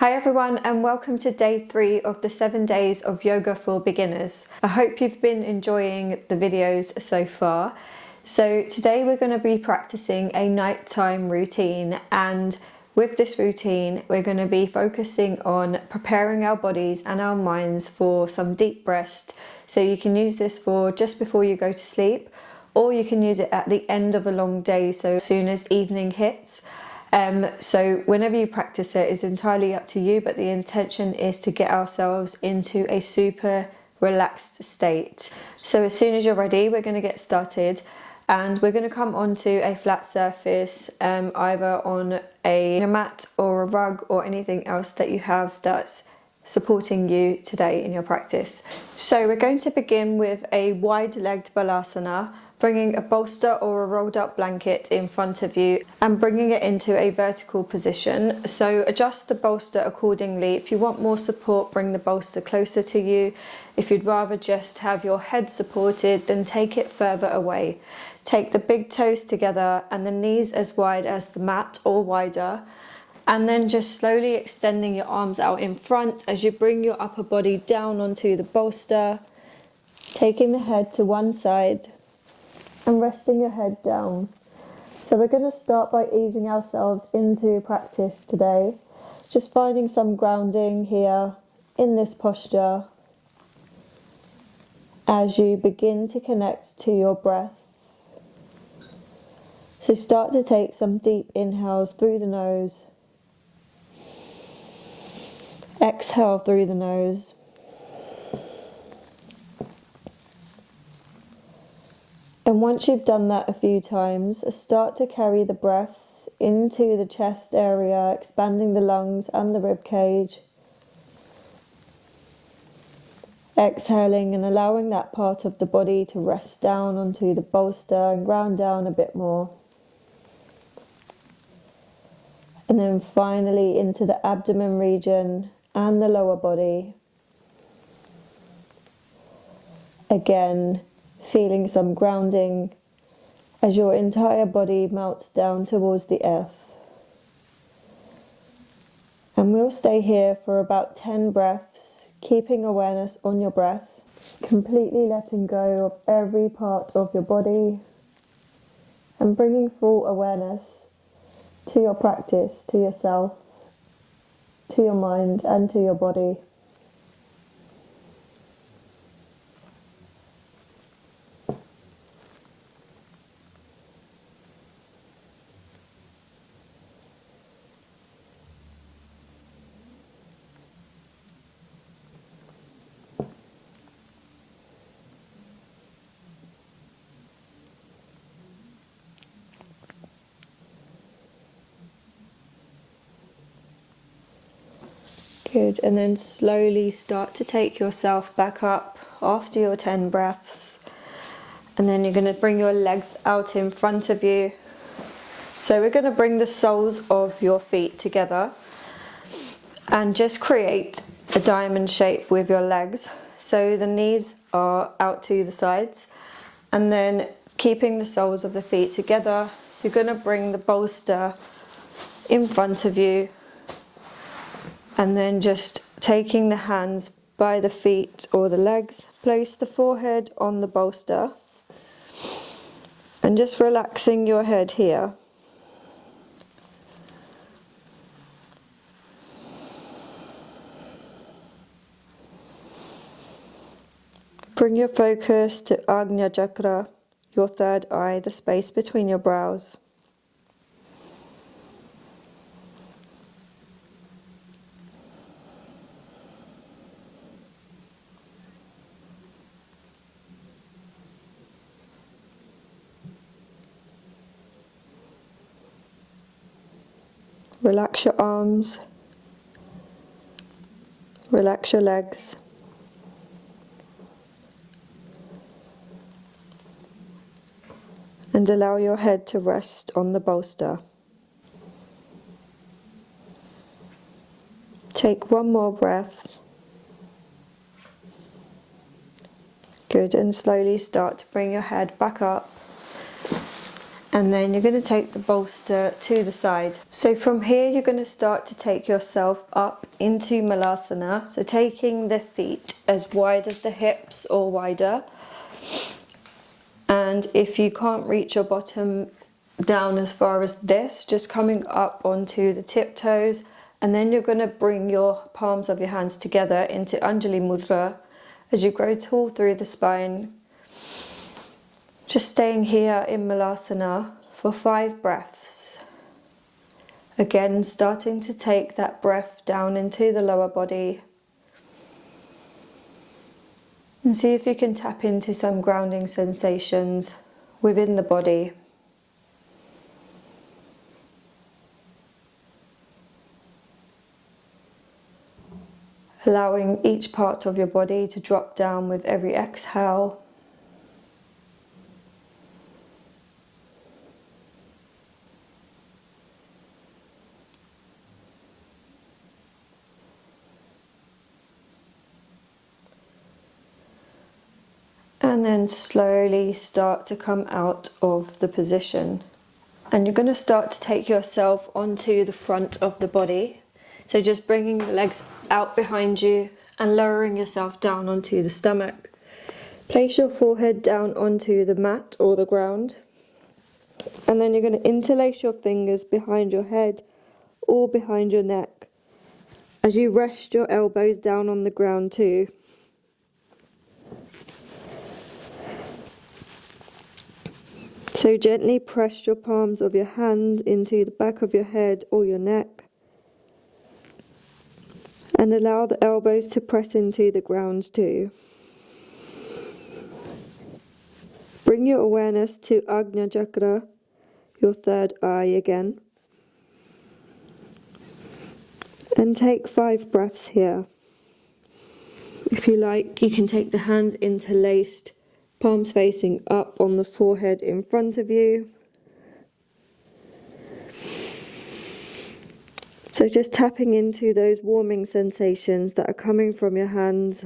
Hi everyone, and welcome to day 3 of the 7 days of yoga for beginners. I hope you've been enjoying the videos so far. So today we're going to be practicing a nighttime routine, and with this routine we're going to be focusing on preparing our bodies and our minds for some deep rest. So you can use this for just before you go to sleep, or you can use it at the end of a long day, so as soon as evening hits. So whenever you practice it is entirely up to you, but the intention is to get ourselves into a super relaxed state. So as soon as you're ready, we're going to get started, and we're going to come onto a flat surface, either on a mat or a rug or anything else that you have that's supporting you today in your practice. So we're going to begin with a wide-legged balasana, bringing a bolster or a rolled up blanket in front of you and bringing it into a vertical position. So adjust the bolster accordingly. If you want more support, bring the bolster closer to you. If you'd rather just have your head supported, then take it further away. Take the big toes together and the knees as wide as the mat or wider. And then just slowly extending your arms out in front as you bring your upper body down onto the bolster, taking the head to one side and resting your head down. So we're going to start by easing ourselves into practice today, just finding some grounding here in this posture as you begin to connect to your breath. So start to take some deep inhales through the nose. Exhale through the nose. And once you've done that a few times, start to carry the breath into the chest area, expanding the lungs and the rib cage. Exhaling and allowing that part of the body to rest down onto the bolster and ground down a bit more. And then finally into the abdomen region and the lower body. Again, feeling some grounding as your entire body melts down towards the earth. And we'll stay here for about 10 breaths, keeping awareness on your breath, completely letting go of every part of your body and bringing full awareness to your practice, to yourself, to your mind and to your body. Good, and then slowly start to take yourself back up after your 10 breaths. And then you're going to bring your legs out in front of you. So we're going to bring the soles of your feet together and just create a diamond shape with your legs. So the knees are out to the sides, and then keeping the soles of the feet together, you're going to bring the bolster in front of you. And then just taking the hands by the feet or the legs, place the forehead on the bolster and just relaxing your head here. Bring your focus to Ajna Chakra, your third eye, the space between your brows. Relax your arms, relax your legs, and allow your head to rest on the bolster. Take one more breath. Good, and slowly start to bring your head back up And then you're going to take the bolster to the side. So from here you're going to start to take yourself up into Malasana. So taking the feet as wide as the hips or wider. And if you can't reach your bottom down as far as this, just coming up onto the tiptoes, and then you're going to bring your palms of your hands together into Anjali Mudra as you grow tall through the spine. Just staying here in Malasana for 5 breaths. Again, starting to take that breath down into the lower body. And see if you can tap into some grounding sensations within the body. Allowing each part of your body to drop down with every exhale. And then slowly start to come out of the position. And you're going to start to take yourself onto the front of the body. So just bringing the legs out behind you and lowering yourself down onto the stomach. Place your forehead down onto the mat or the ground. And then you're going to interlace your fingers behind your head or behind your neck. As you rest your elbows down on the ground too. So gently press your palms of your hand into the back of your head or your neck. And allow the elbows to press into the ground too. Bring your awareness to Ajna Chakra, your third eye again. And take 5 breaths here. If you like, you can take the hands interlaced, palms facing up on the forehead in front of you. So just tapping into those warming sensations that are coming from your hands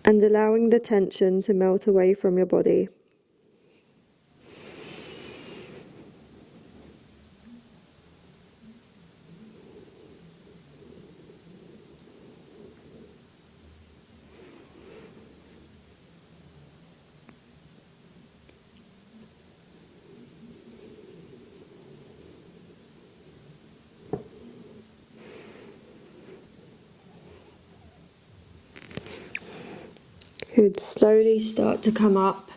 and allowing the tension to melt away from your body. Good, slowly start to come up.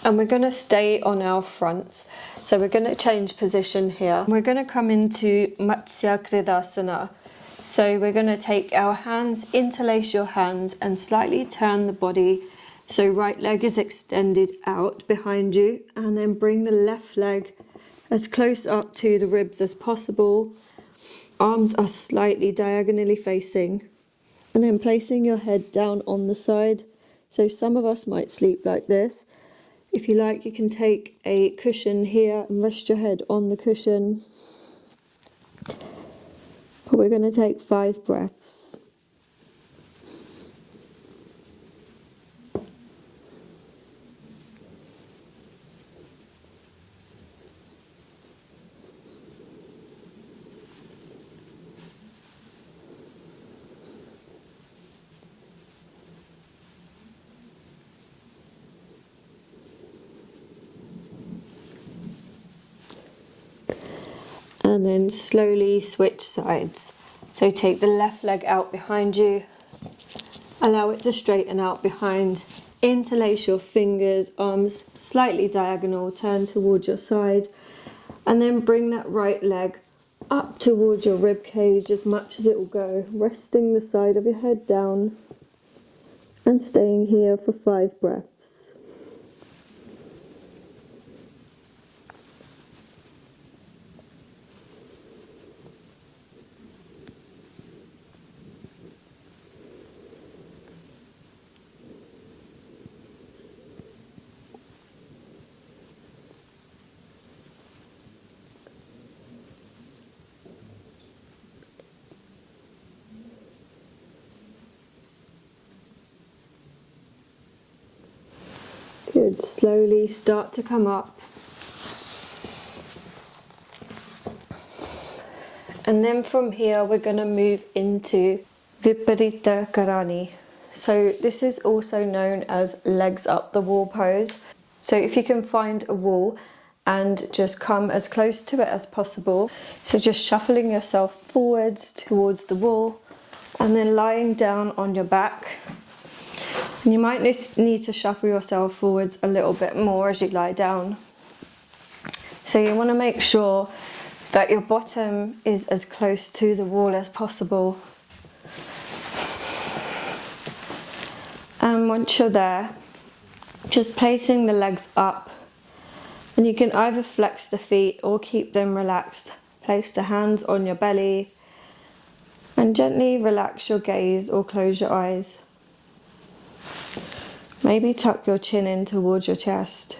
And we're going to stay on our fronts. So we're going to change position here. We're going to come into Matsya Kridasana. So we're going to take our hands, interlace your hands and slightly turn the body. So right leg is extended out behind you, and then bring the left leg as close up to the ribs as possible. Arms are slightly diagonally facing. And then placing your head down on the side. So some of us might sleep like this. If you like, you can take a cushion here and rest your head on the cushion. But we're going to take 5 breaths. And then slowly switch sides. So take the left leg out behind you. Allow it to straighten out behind. Interlace your fingers, arms slightly diagonal, turn towards your side. And then bring that right leg up towards your rib cage as much as it will go. Resting the side of your head down. And staying here for 5 breaths. Good. Slowly start to come up. And then from here we're going to move into Viparita Karani. So this is also known as legs up the wall pose. So if you can find a wall and just come as close to it as possible. So just shuffling yourself forwards towards the wall and then lying down on your back. And you might need to shuffle yourself forwards a little bit more as you lie down. So you want to make sure that your bottom is as close to the wall as possible. And once you're there, just placing the legs up, and you can either flex the feet or keep them relaxed. Place the hands on your belly and gently relax your gaze or close your eyes. Maybe tuck your chin in towards your chest.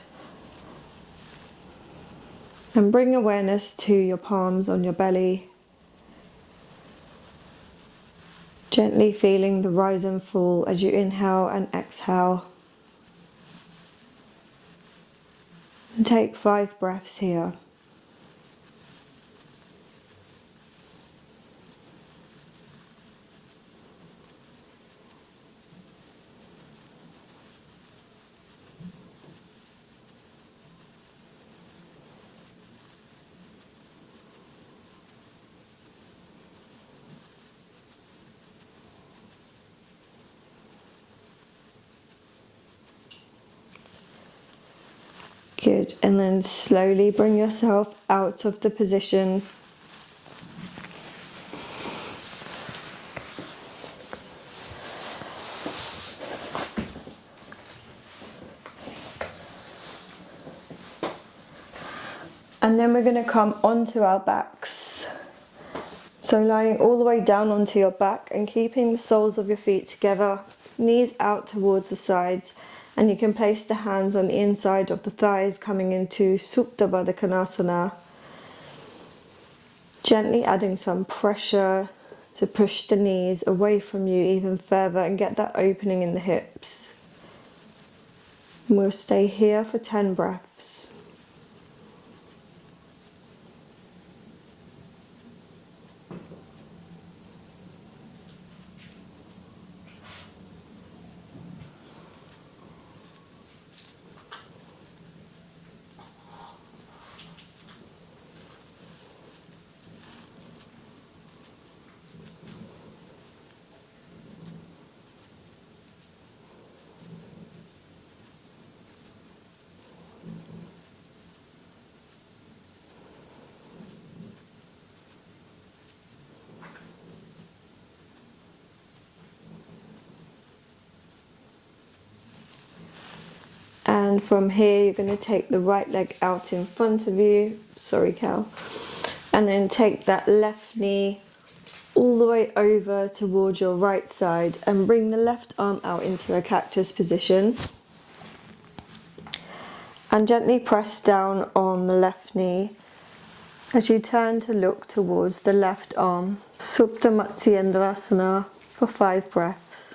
And bring awareness to your palms on your belly. Gently feeling the rise and fall as you inhale and exhale. And take 5 breaths here. Good, and then slowly bring yourself out of the position. And then we're going to come onto our backs. So lying all the way down onto your back and keeping the soles of your feet together, knees out towards the sides. And you can place the hands on the inside of the thighs, coming into Supta Baddha Konasana. Gently adding some pressure to push the knees away from you even further and get that opening in the hips. And we'll stay here for 10 breaths. And from here you're going to take the right leg out in front of you, sorry Cal, and then take that left knee all the way over towards your right side and bring the left arm out into a cactus position. And gently press down on the left knee as you turn to look towards the left arm. Supta Matsyendrasana for 5 breaths.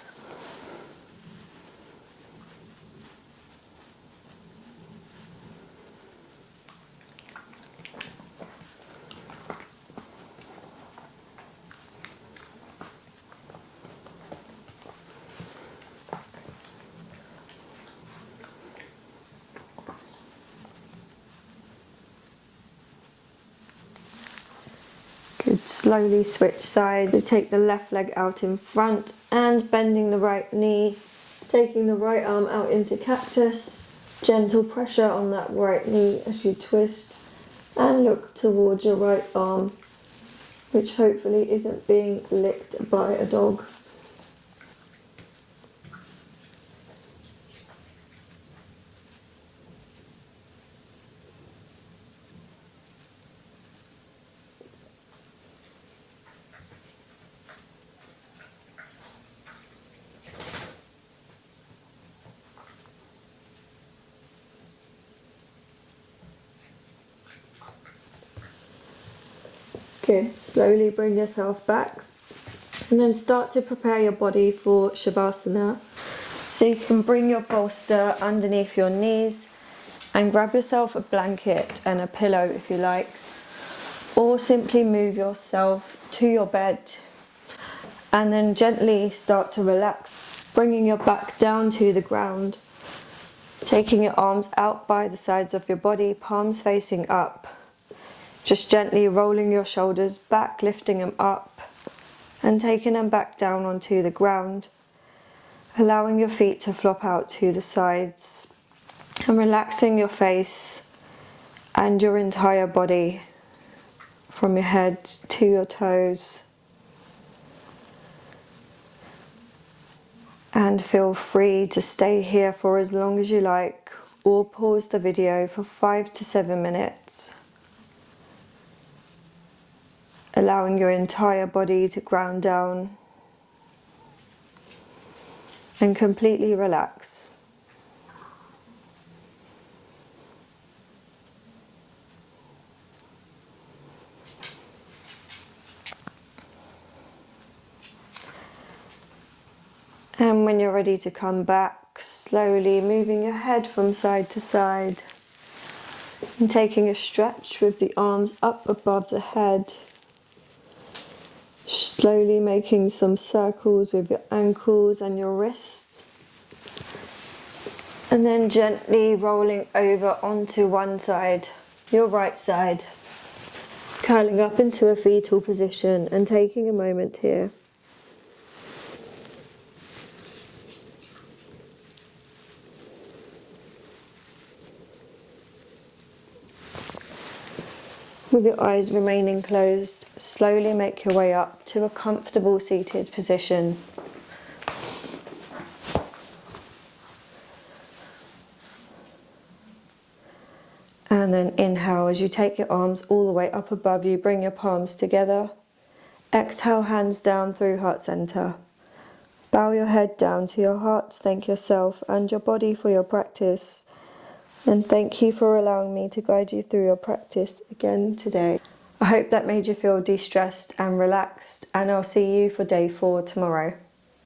Good. Slowly switch sides. So take the left leg out in front and bending the right knee, taking the right arm out into cactus. Gentle pressure on that right knee as you twist and look towards your right arm, which hopefully isn't being licked by a dog. Good. Slowly bring yourself back and then start to prepare your body for Savasana. So you can bring your bolster underneath your knees and grab yourself a blanket and a pillow if you like, or simply move yourself to your bed and then gently start to relax, bringing your back down to the ground, taking your arms out by the sides of your body, palms facing up, just gently rolling your shoulders back, lifting them up and taking them back down onto the ground, allowing your feet to flop out to the sides and relaxing your face and your entire body from your head to your toes. And feel free to stay here for as long as you like, or pause the video for 5 to 7 minutes, allowing your entire body to ground down and completely relax. And when you're ready to come back, slowly moving your head from side to side and taking a stretch with the arms up above the head. Slowly making some circles with your ankles and your wrists. And then gently rolling over onto one side, your right side. Curling up into a fetal position and taking a moment here. With your eyes remaining closed, slowly make your way up to a comfortable seated position. And then inhale as you take your arms all the way up above you, bring your palms together. Exhale, hands down through heart center. Bow your head down to your heart, thank yourself and your body for your practice. And thank you for allowing me to guide you through your practice again today. I hope that made you feel de-stressed and relaxed, and I'll see you for day 4 tomorrow.